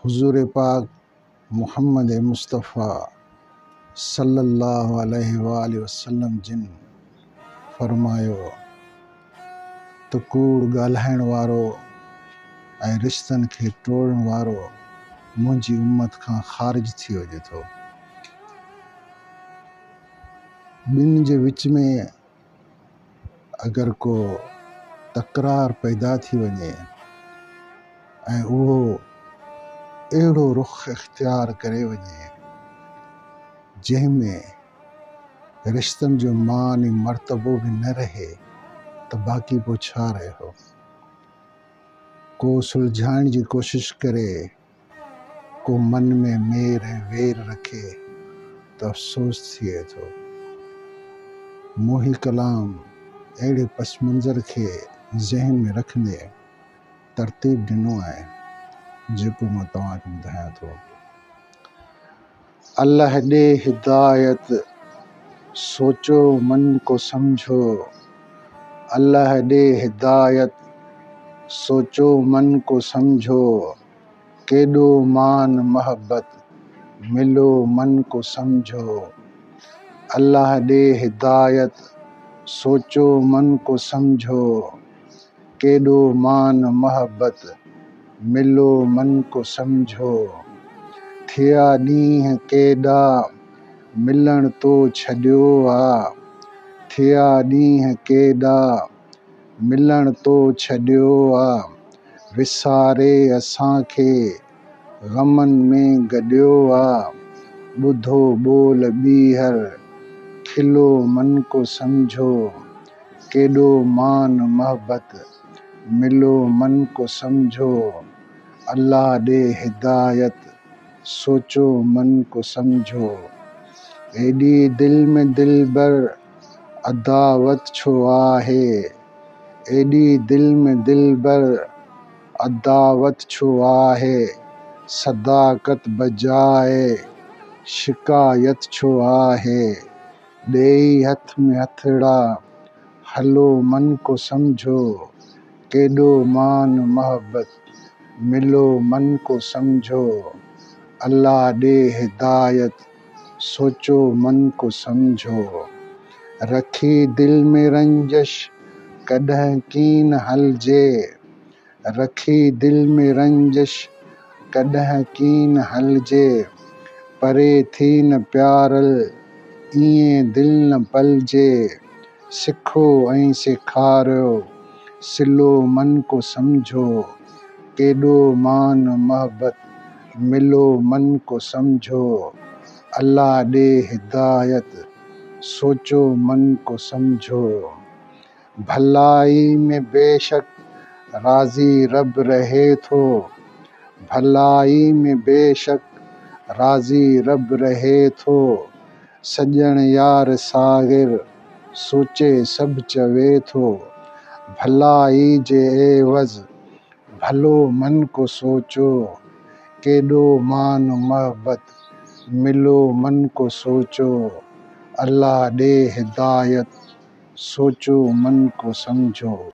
हुजूर पाक मुहम्मद मुस्तफ़ा सल्लल्लाहु अलैहि वसल्लम जिन फरमायो त कूड़ ॻाल्हाइण वारो ऐं रिश्तनि खे टोड़ण वारो मुंहिंजी उम्मत खां ख़ारिज थी वञे थो। ॿिनि जे विच में अगरि को तकरार पैदा थी वञे ऐं उहो अहिड़ो रुख़ इख्तियार करे वञे जंहिंमें रिश्तनि जो मान ऐं मर्तबो बि न रहे त बाक़ी पोइ छा रहियो। को सुलझाइण जी कोशिश करे, को मन में मेर ऐं वेर रखे त अफ़सोस थिए थो। मोही कलाम अहिड़े पस मंज़र खे ज़हन में रखंदे तरतीब ॾिनो आहे जेको मां तव्हांखे ॿुधायां थो। अल्लाह ॾे हिदायत सोचो मन को समझो, अल्लाह ॾे हिदायत सोचो मन को समझो, केॾो मान मोहब्बत मिलो मन को समझो। अल्लाह ॾे हिदायत सोचो मन को समझो, केॾो मान मोहब्बत मिलो मन को समझो। थिया ॾींहं केॾा मिलण तो छॾियो आ, थिया ॾींहं केॾा मिलण तो छॾियो आ, विसारे असांखे ग़मनि में गॾियो आ। ॿुधो ॿोल ॿीहर खिलो मन को समझो, केॾो मान मोहब्बत मिलो मन को समझो। अल्लाह ॾे हिदायत सोचो मन को समझो। एॾी दिल में दिलबर अदावत छो आहे, एॾी दिल में दिलबर अदावत छो आहे, सदाकत बजाए शिकायत छो आहे। ॾेई हथ में हथड़ा हलो मन को समझो, केॾो मान मोहब्बत मिलो मन को समझो। अल्लाह ॾे हिदायत सोचो मन को समझो। रखी दिल में रंजश कॾहिं कीन हलजे, रखी दिल में रंजश कॾहिं कीन हलजे, परे थी न प्यारल ईअं दिल न पलजे। सिखो ऐं सेखारियो सिलो मन को समझो, केॾो मान मोहब्बत मिलो मन को समझो। अल्लाह ॾे हिदायत सोचो मन को समझो। भलाई में बेशक राज़ी रब रहे थो, भलाई में बेशक राज़ी रब रहे थो, सॼण यार साग़िर सोचे सभु चवे थो। भलाई जे एवज़ भलो मन को सोचो, केॾो मान मोहब्बत मिलो मन को सोचो। अल्लाह ॾे हिदायत सोचो मन को समझो।